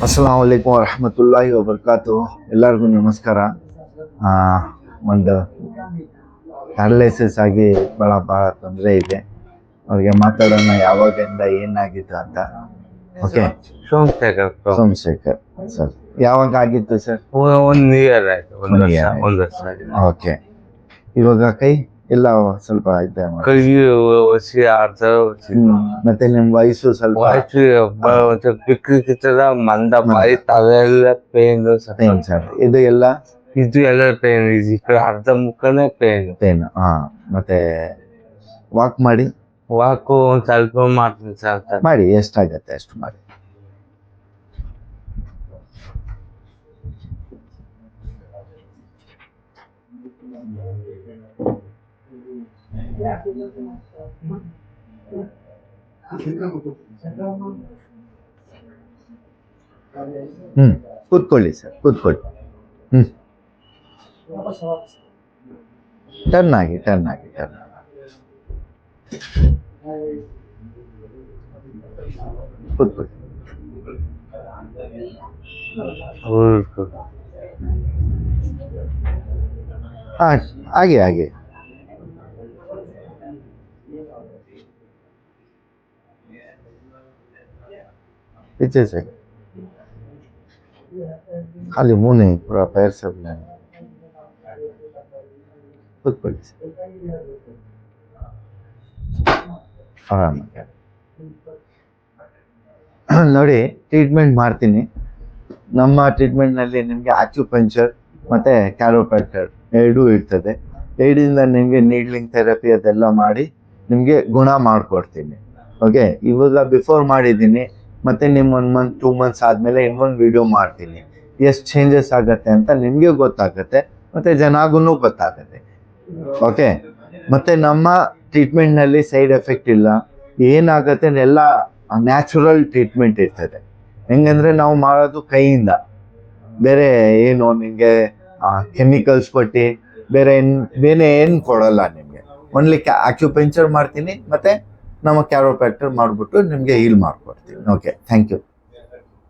ಅಸ್ಸಲಾಮು ಅಲೈಕುಮ್ ವರಹಮತುಲ್ಲಾಹಿ ವಬರ್ಕಾತು. ಎಲ್ಲರಿಗೂ ನಮಸ್ಕಾರ. ಒಂದು ಪ್ಯಾರಲೈಸಿಸ್ ಆಗಿ ಭಾಳ ತೊಂದರೆ ಇದೆ. ಅವ್ರಿಗೆ ಮಾತಾಡೋಣ ಯಾವಾಗಿಂದ ಏನಾಗಿತ್ತು ಅಂತ. ಓಕೆ, ಸೋಮಶೇಖರ್ ಸರ್, ಯಾವಾಗ ಆಗಿತ್ತು ಸರ್? 1 ಇಯರ್ ಆಯ್ತು. ಒಂದು ವರ್ಷ. ಓಕೆ, ಇವಾಗ ಕೈ ಎಲ್ಲ ಸ್ವಲ್ಪ ಐತೆ, ಕೈ ಒಸಿ ಮತ್ತೆ ನಿಮ್ ವಯಸ್ಸು ಸ್ವಲ್ಪ ಮಂದ ಬಾಯಿ ತಲೆಲ್ಲ ಪೇನ್ ಸರ್. ಇದು ಎಲ್ಲ ಪೇನ್ ಈ ಕಡೆ ಅರ್ಧ ಮುಖನೇ ಪೇನ್. ಮತ್ತೆ ವಾಕ್ ಮಾಡಿ, ವಾಕು ಒಂದ್ ಸ್ವಲ್ಪ ಮಾಡ್ತೀನಿ ಸರ್. ಮಾಡಿ, ಎಷ್ಟಾಗತ್ತೆ ಅಷ್ಟು ಮಾಡಿ. ಕೂತ್ಕೊಳ್ಳಿ ಸರ್, ಕೂತ್ಕೊಳ್ಳಿ. ಟರ್ನ್ ಆಗಿ ಕೂತ್ಕೊಳ್ಳಿ. ಹಾಗೆ पीछे से खाली मुंह नहीं, पूरा पैर सब नहीं. ಕೂತ್ಕೊಳ್ಳಿ ಆರಾಮಾಗಿ. ನೋಡಿ, ಟ್ರೀಟ್ಮೆಂಟ್ ಮಾಡ್ತೀನಿ. ನಮ್ಮ ಟ್ರೀಟ್ಮೆಂಟ್ನಲ್ಲಿ ನಿಮಗೆ ಆಕ್ಯುಪಂಕ್ಚರ್ ಮತ್ತು ಕ್ಯಾರೋಪ್ರಾಕ್ಟರ್ ಎರಡೂ ಇರ್ತದೆ. ಎರಡಿಂದ ನಿಮಗೆ ನೀಡ್ಲಿಂಗ್ ಥೆರಪಿ ಅದೆಲ್ಲ ಮಾಡಿ ನಿಮಗೆ ಗುಣ ಮಾಡಿಕೊಡ್ತೀನಿ. ಓಕೆ, ಇವಾಗ ಬಿಫೋರ್ ಮಾಡಿದ್ದೀನಿ, ಮತ್ತು ನಿಮ್ಮ 1 ಮಂತ್ 2 ಮಂತ್ಸ್ ಆದಮೇಲೆ ಇನ್ನೊಂದು ವಿಡಿಯೋ ಮಾಡ್ತೀನಿ. ಎಷ್ಟು ಚೇಂಜಸ್ ಆಗುತ್ತೆ ಅಂತ ನಿಮಗೆ ಗೊತ್ತಾಗುತ್ತೆ, ಮತ್ತು ಜನಗೂ ಗೊತ್ತಾಗುತ್ತೆ. ಓಕೆ, ಮತ್ತು ನಮ್ಮ ಟ್ರೀಟ್ಮೆಂಟ್ನಲ್ಲಿ ಸೈಡ್ ಎಫೆಕ್ಟ್ ಇಲ್ಲ. ಏನಾಗುತ್ತೆ ಎಲ್ಲ ನ್ಯಾಚುರಲ್ ಟ್ರೀಟ್ಮೆಂಟ್ ಇರ್ತದೆ. ಹೆಂಗಂದರೆ ನಾವು ಮಾಡೋದು ಕೈಯಿಂದ, ಬೇರೆ ಏನು ನಿಮಗೆ ಕೆಮಿಕಲ್ಸ್ ಕೊಟ್ಟು ಬೇರೆ ಏನು ಕೊಡಲ್ಲ ನಿಮಗೆ. ಓನ್ಲಿ ಆಕ್ಯುಪಂಕ್ಚರ್ ಮಾಡ್ತೀನಿ, ಮತ್ತು ನಮ್ಮ ಕ್ಯಾರೋಪ್ರಾಕ್ಟರ್ ಮಾಡಿಬಿಟ್ಟು ನಿಮಗೆ ಹೀಲ್ ಮಾಡಿಕೊಡ್ತೀನಿ. Okay, thank you.